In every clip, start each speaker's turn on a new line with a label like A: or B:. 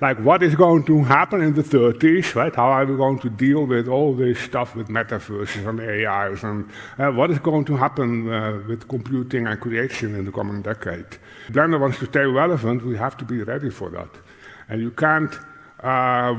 A: like what is going to happen in the 30s, right? How are we going to deal with all this stuff with metaverses and AIs, and what is going to happen with computing and creation in the coming decade? Blender wants to stay relevant, we have to be ready for that. And you can't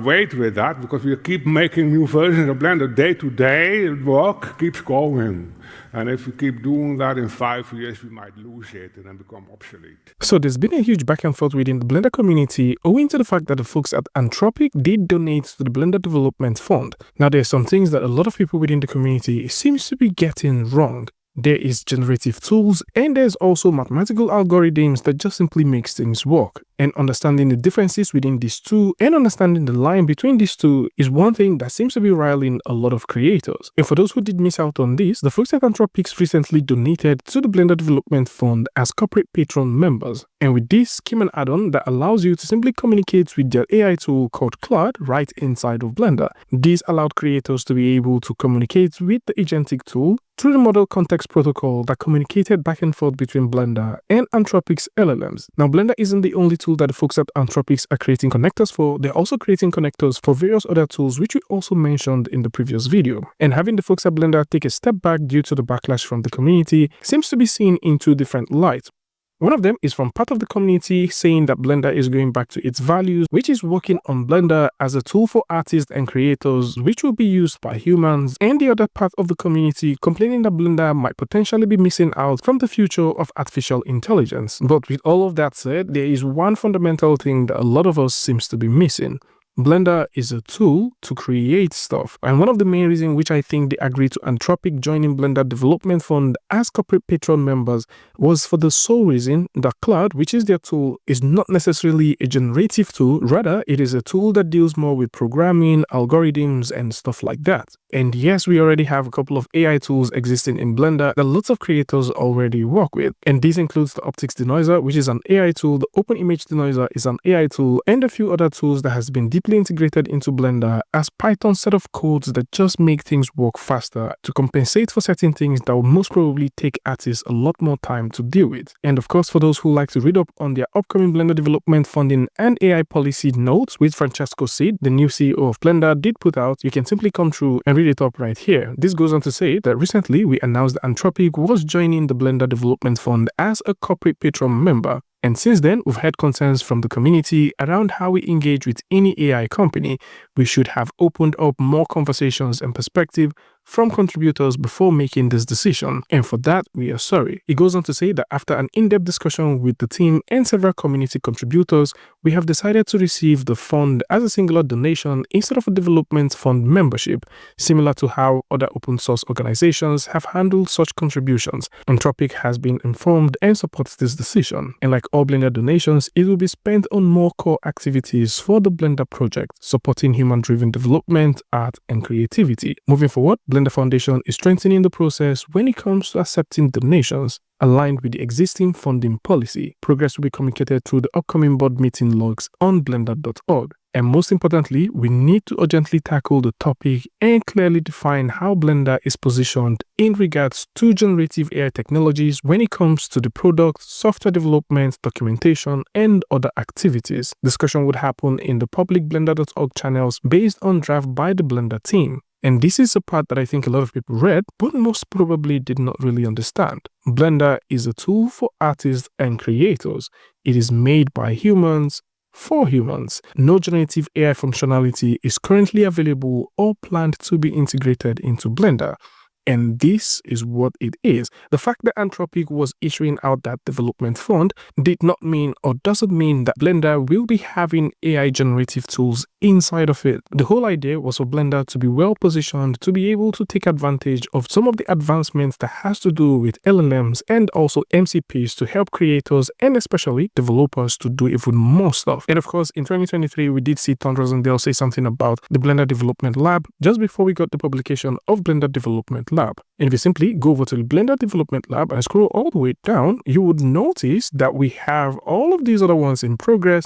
A: wait with that, because we keep making new versions of Blender day to day, work keeps going. And if we keep doing that, in 5 years we might lose it and then become obsolete.
B: So there's been a huge back and forth within the Blender community owing to the fact that the folks at Anthropic did donate to the Blender Development Fund. Now there's some things that a lot of people within the community seems to be getting wrong. There is generative tools, and there's also mathematical algorithms that just simply makes things work. And understanding the differences within these two and understanding the line between these two is one thing that seems to be riling a lot of creators. And for those who did miss out on this, the folks at Anthropic recently donated to the Blender Development Fund as corporate patron members. And with this came an add-on that allows you to simply communicate with their AI tool called Claude right inside of Blender. This allowed creators to be able to communicate with the agentic tool through the model context protocol that communicated back and forth between Blender and Anthropic's LLMs. Now, Blender isn't the only tool that the folks at Anthropic are creating connectors for. They're also creating connectors for various other tools, which we also mentioned in the previous video. And having the folks at Blender take a step back due to the backlash from the community seems to be seen in two different lights. One of them is from part of the community saying that Blender is going back to its values, which is working on Blender as a tool for artists and creators, which will be used by humans, and the other part of the community complaining that Blender might potentially be missing out from the future of artificial intelligence. But with all of that said, there is one fundamental thing that a lot of us seems to be missing. Blender is a tool to create stuff, and one of the main reasons which I think they agreed to Anthropic joining Blender Development Fund as corporate patron members was for the sole reason that Claude, which is their tool, is not necessarily a generative tool, rather it is a tool that deals more with programming, algorithms, and stuff like that. And yes, we already have a couple of AI tools existing in Blender that lots of creators already work with, and this includes the Optics Denoiser, which is an AI tool, the Open Image Denoiser is an AI tool, and a few other tools that has been deeply integrated into Blender as Python set of codes that just make things work faster to compensate for certain things that will most probably take artists a lot more time to deal with. And of course, for those who like to read up on their upcoming Blender development funding and AI policy notes, which Francesco Cid, the new CEO of Blender, did put out, you can simply come through and read it up right here. This goes on to say that recently we announced that Anthropic was joining the Blender Development Fund as a corporate patron member. And since then, we've had concerns from the community around how we engage with any AI company. We should have opened up more conversations and perspective from contributors before making this decision. And for that, we are sorry. It goes on to say that after an in-depth discussion with the team and several community contributors, we have decided to receive the fund as a singular donation instead of a development fund membership, similar to how other open source organizations have handled such contributions. Anthropic has been informed and supports this decision. And like all Blender donations, it will be spent on more core activities for the Blender project, supporting human-driven development, art, and creativity. Moving forward, Blender Foundation is strengthening the process when it comes to accepting donations, aligned with the existing funding policy. Progress will be communicated through the upcoming board meeting logs on blender.org. And most importantly, we need to urgently tackle the topic and clearly define how Blender is positioned in regards to generative AI technologies when it comes to the product, software development, documentation, and other activities. Discussion would happen in the public blender.org channels based on draft by the Blender team. And this is a part that I think a lot of people read, but most probably did not really understand. Blender is a tool for artists and creators. It is made by humans, for humans. No generative AI functionality is currently available or planned to be integrated into Blender. And this is what it is. The fact that Anthropic was issuing out that development fund did not mean or doesn't mean that Blender will be having AI generative tools inside of it. The whole idea was for Blender to be well positioned to be able to take advantage of some of the advancements that has to do with LLMs and also MCPs to help creators and especially developers to do even more stuff. And of course, in 2023, we did see Tom Rosendale say something about the Blender Development Lab just before we got the publication of Blender Development Lab. And if you simply go over to the Blender Development Lab and scroll all the way down, you would notice that we have all of these other ones in progress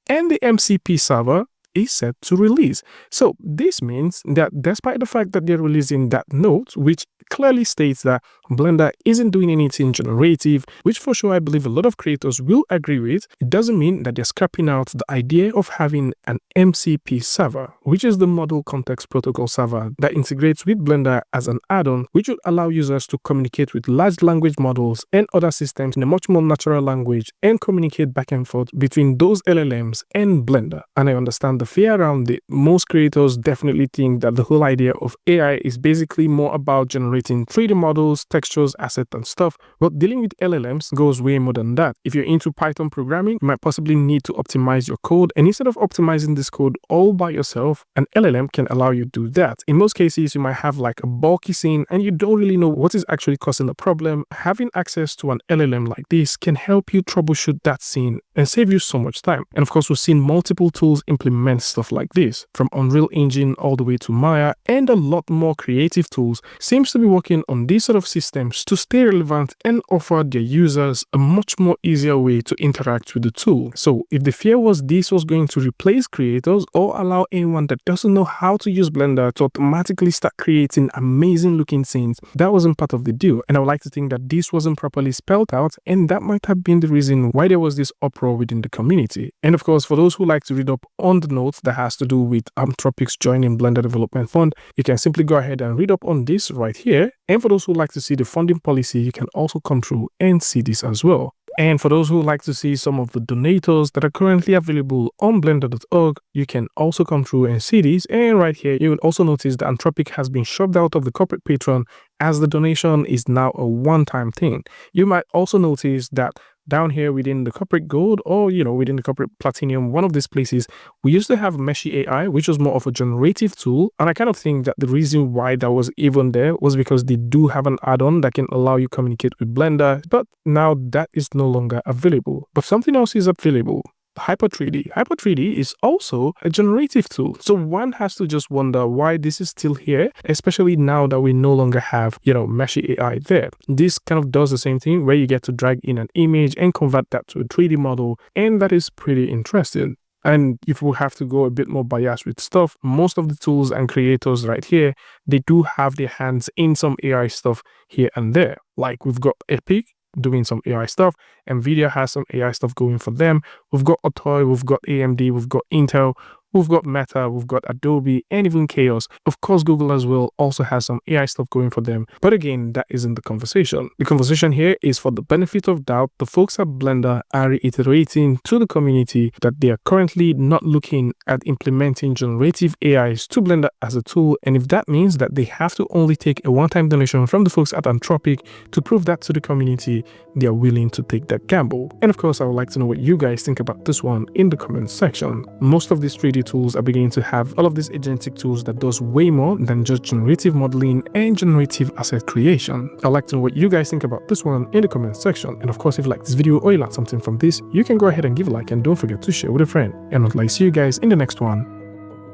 B: and the MCP server is set to release. So this means that despite the fact that they're releasing that note, which clearly states that Blender isn't doing anything generative, which for sure I believe a lot of creators will agree with. It doesn't mean that they're scrapping out the idea of having an MCP server, which is the Model Context Protocol server that integrates with Blender as an add-on, which would allow users to communicate with large language models and other systems in a much more natural language and communicate back and forth between those LLMs and Blender. And I understand the fear around it. Most creators definitely think that the whole idea of AI is basically more about generating 3D models, textures, assets, and stuff, but dealing with LLMs goes way more than that. If you're into Python programming, you might possibly need to optimize your code, and instead of optimizing this code all by yourself, an LLM can allow you to do that. In most cases, you might have like a bulky scene and you don't really know what is actually causing the problem. Having access to an LLM like this can help you troubleshoot that scene and save you so much time. And of course, we've seen multiple tools implement stuff like this, from Unreal Engine all the way to Maya, and a lot more creative tools seems to be working on these sort of systems to stay relevant and offer their users a much more easier way to interact with the tool. So if the fear was this was going to replace creators or allow anyone that doesn't know how to use Blender to automatically start creating amazing looking scenes, that wasn't part of the deal. And I would like to think that this wasn't properly spelled out, and that might have been the reason why there was this uproar within the community. And of course, for those who like to read up on the notes that has to do with Anthropic's joining Blender Development Fund, you can simply go ahead and read up on this right here. And for those who like to see the funding policy, you can also come through and see this as well. And for those who like to see some of the donators that are currently available on blender.org, you can also come through and see these. And right here, you will also notice that Anthropic has been shoved out of the corporate Patreon, as the donation is now a one-time thing. You might also notice that down here within the corporate gold, or within the corporate platinum, one of these places, we used to have Meshy AI, which was more of a generative tool. And I kind of think that the reason why that was even there was because they do have an add-on that can allow you to communicate with Blender, but now that is no longer available. But something else is available. Hyper 3D. Hyper 3D is also a generative tool. So one has to just wonder why this is still here, especially now that we no longer have, Meshy AI there. This kind of does the same thing where you get to drag in an image and convert that to a 3D model, and that is pretty interesting. And if we have to go a bit more biased with stuff, most of the tools and creators right here, they do have their hands in some AI stuff here and there. Like we've got Epic doing some AI stuff, Nvidia has some AI stuff going for them, we've got Otoy, we've got AMD, we've got Intel, we've got Meta, we've got Adobe, and even Chaos. Of course, Google as well also has some AI stuff going for them. But again, that isn't the conversation. The conversation here is, for the benefit of doubt, the folks at Blender are reiterating to the community that they are currently not looking at implementing generative AIs to Blender as a tool. And if that means that they have to only take a one-time donation from the folks at Anthropic to prove that to the community, they are willing to take that gamble. And of course, I would like to know what you guys think about this one in the comment section. Most of these 3D tools are beginning to have all of these agentic tools that does way more than just generative modeling and generative asset creation. I'd like to know what you guys think about this one in the comment section. And of course, if you like this video or you learned something from this, you can go ahead and give a like, and don't forget to share with a friend. And I'd like to see you guys in the next one.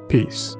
B: Peace.